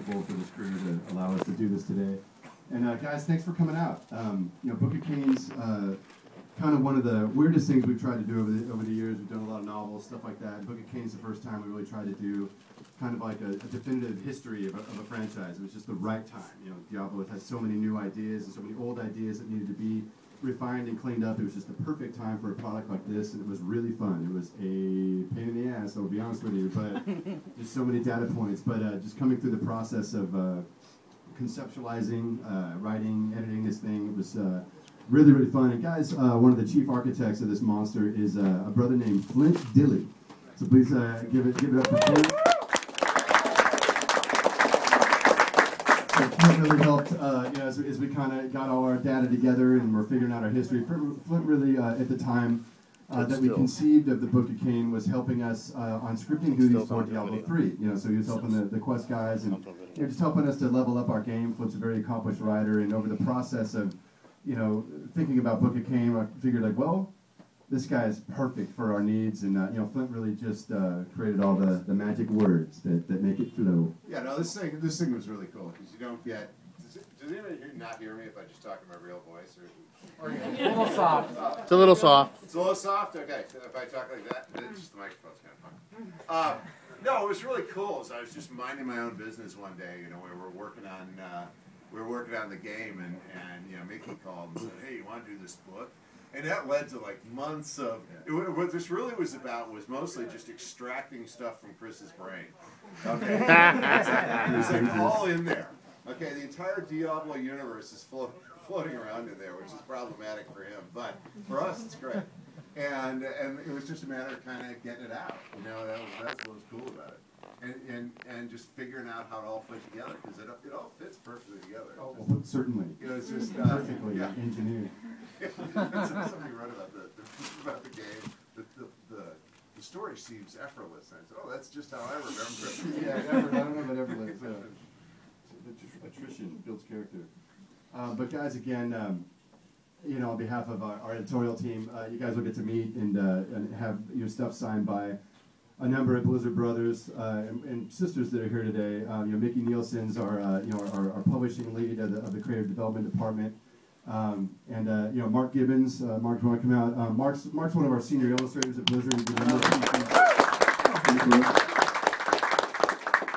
thankful for this crew to allow us to do this today. And guys, thanks for coming out. Book of Cain's kind of one of the weirdest things we've tried to do over the years. We've done a lot of novels, stuff like that. Book of Cain's the first time we really tried to do kind of like a definitive history of a franchise. It was just the right time. Diablo has so many new ideas and so many old ideas that needed to be refined and cleaned up. It was just the perfect time for a product like this, and it was really fun. It was a pain in the ass, I'll be honest with you, but just so many data points. But just coming through the process of conceptualizing, writing, editing this thing, it was really, really fun. And guys, one of the chief architects of this monster is a brother named Flint Dilly. So please give it up for Flint. Flint really helped, as we kind of got all our data together and we're figuring out our history. Flint really, at the time that we conceived of the Book of Cain, was helping us on scripting duties for Diablo 3. So he was helping the quest guys and just helping us to level up our game. Flint's a very accomplished writer, and over the process of thinking about Book of Cain, I figured well, this guy is perfect for our needs, and Flint really just created all the magic words that make it flow. Yeah, no, this thing was really cool because you don't get. Does anybody not hear me if I just talk in my real voice? Or a little soft. It's a little soft. It's a little soft. Okay, so if I talk like that, just the microphone's kind of fun. No, it was really cool. So I was just minding my own business one day. We were working on the game, and Mickey called and said, "Hey, you want to do this book?" And that led to like months of what this really was about was mostly just extracting stuff from Chris's brain. Okay, it was like all in there. Okay, the entire Diablo universe is floating around in there, which is problematic for him, but for us it's great. And it was just a matter of kind of getting it out. That's what was cool about it. And just figuring out how it all fit together, because it all fits perfectly together. Oh, well, certainly. It's just perfectly engineered. Somebody wrote about the game. The story seems effortless. And I said, "Oh, that's just how I remember it." Yeah, I don't know about effortless. Attrition builds character. But guys, again, on behalf of our editorial team, you guys will get to meet and have your stuff signed by a number of Blizzard brothers and sisters that are here today. Mickey Nielsen's our publishing lead of the creative development department, and Mark Gibbons. Mark, do you want to come out? Mark's one of our senior illustrators at Blizzard.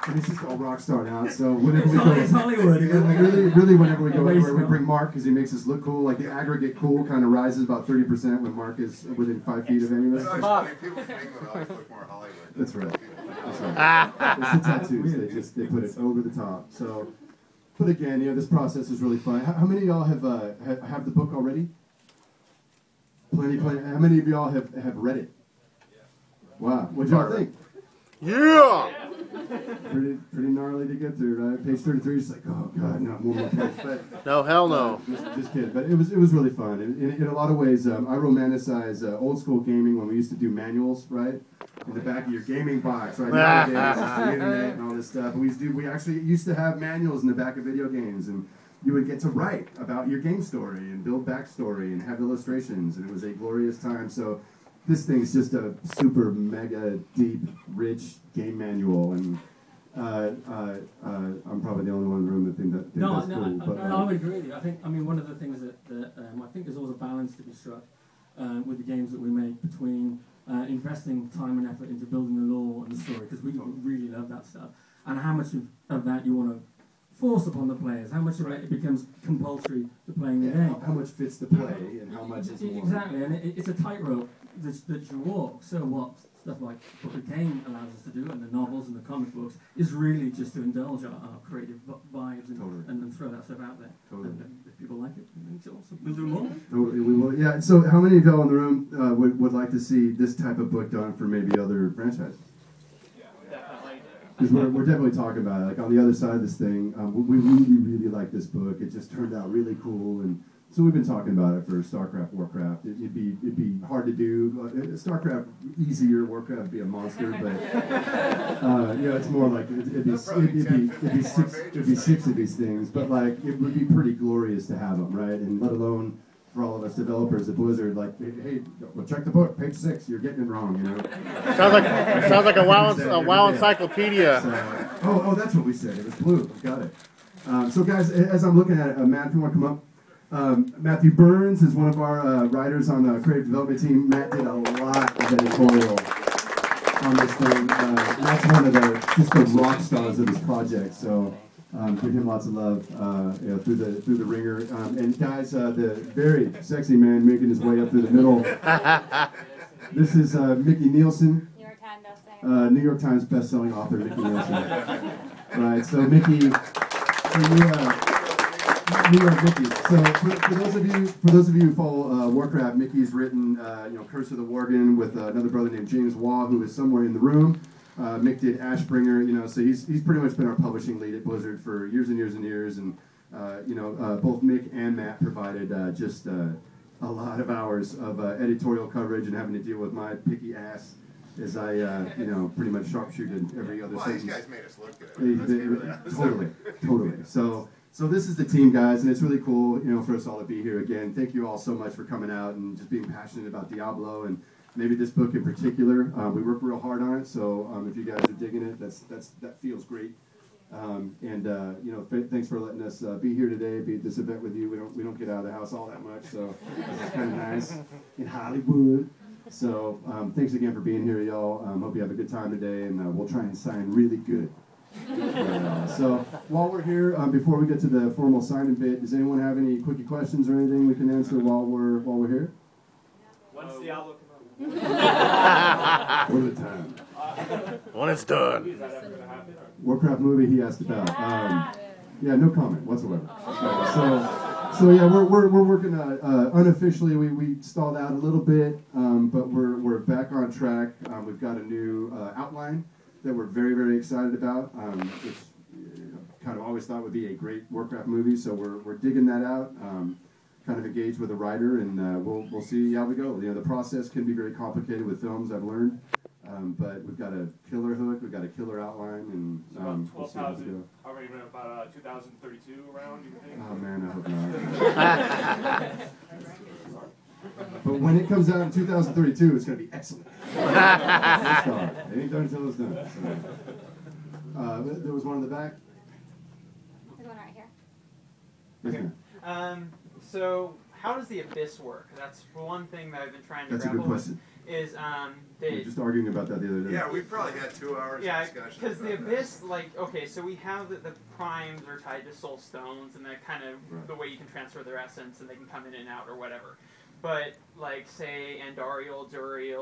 And he's just all rock star now, so whenever we go, it's Hollywood. Really, whenever we go anywhere, we bring Mark because he makes us look cool. Like the aggregate cool kind of rises about 30% when Mark is within 5 feet of any of us. People in England always look more Hollywood. That's right. It's the tattoos. They put it over the top. So, but again, this process is really fun. How many of y'all have the book already? Plenty. How many of y'all have read it? Wow. What y'all think? Yeah. Pretty gnarly to get through, right? Page 33 is like, oh god, no, more page. But, no, hell no. Just kidding. But it was really fun. In a lot of ways, I romanticize old school gaming when we used to do manuals, right? In the back of your gaming box, right? Nowadays, it's the internet and all this stuff. We actually used to have manuals in the back of video games, and you would get to write about your game story and build backstory and have illustrations, and it was a glorious time. So this thing's just a super mega deep, rich game manual, and I'm probably the only one in the room that think that's cool. I would agree with you. I think one of the things that I think there's always a balance to be struck with the games that we make between investing time and effort into building the lore and the story, because we really love that stuff, and how much of that you want to force upon the players, how much of it becomes compulsory to playing the game. How much fits the play, and how much is more. Exactly, and it's a tightrope that you walk. So what stuff like Book of Cain allows us to do, and the novels and the comic books, is really just to indulge our creative vibes and then throw that stuff out there. And if people like it, it's awesome. We'll do more. Totally, we will. Yeah. So, how many of y'all in the room would like to see this type of book done for maybe other franchises? Because we're definitely talking about it. Like on the other side of this thing, we really like this book. It just turned out really cool, and so we've been talking about it for StarCraft, Warcraft. It'd be hard to do. StarCraft easier. Warcraft would be a monster, but it's more like it'd be six of these things. But like it would be pretty glorious to have them, right? And let alone for all of us developers at Blizzard, like, hey, well, check the book, page 6, you're getting it wrong, you know. Sounds like a WoW encyclopedia. So, that's what we said. It was blue. Got it. So, guys, as I'm looking at it, Matt, if you want to come up, Matthew Burns is one of our writers on the creative development team. Matt did a lot of editorial on this thing. Matt's one of the rock stars of this project. So. Give him lots of love through the ringer. And guys, the very sexy man making his way up through the middle. This is Mickey Nielsen, New York Times bestseller. New York Times best-selling author Mickey Nielsen. Right. So Mickey, New York Mickey. So for those of you who follow Warcraft, Mickey's written Curse of the Worgen with another brother named James Waugh, who is somewhere in the room. Mick did Ashbringer, so he's pretty much been our publishing lead at Blizzard for years and years and years, and both Mick and Matt provided just a lot of hours of editorial coverage and having to deal with my picky ass as I pretty much sharpshooted every other sentence. These guys made us look good. Totally. So this is the team, guys, and it's really cool, for us all to be here again. Thank you all so much for coming out and just being passionate about Diablo and maybe this book in particular. We work real hard on it, so if you guys are digging it, that feels great. Thanks for letting us be here today, be at this event with you. We don't get out of the house all that much, so this is kind of nice in Hollywood. So thanks again for being here, y'all. Hope you have a good time today, and we'll try and sign really good. So while we're here, before we get to the formal signing bit, does anyone have any quickie questions or anything we can answer while we're here? When's Diablo? What are the time? When it's done. Is that ever going to happen? Warcraft movie he asked about. Yeah, no comment whatsoever. So yeah, we're working unofficially. We stalled out a little bit, but we're back on track. We've got a new outline that we're very, very excited about. Which kind of always thought would be a great Warcraft movie. So we're digging that out. Kind of engaged with a writer, and we'll see how we go. The process can be very complicated with films, I've learned, but we've got a killer hook, we've got a killer outline, and we'll see how we go. Already around about 2032 around, do you think? Oh man, I hope not. But when it comes out in 2032, it's going to be excellent. It ain't done until it's done. So. There was one in the back. There's one right here. Yes, ma'am. So how does the Abyss work? That's one thing that I've been trying to That's a good grapple with. question. Is We were just arguing about that the other day. Yeah, we probably had 2 hours of discussion. Because the Abyss, so we have the primes are tied to soul stones, and that kind of the way you can transfer their essence, and they can come in and out or whatever. But say Andariel, Duriel,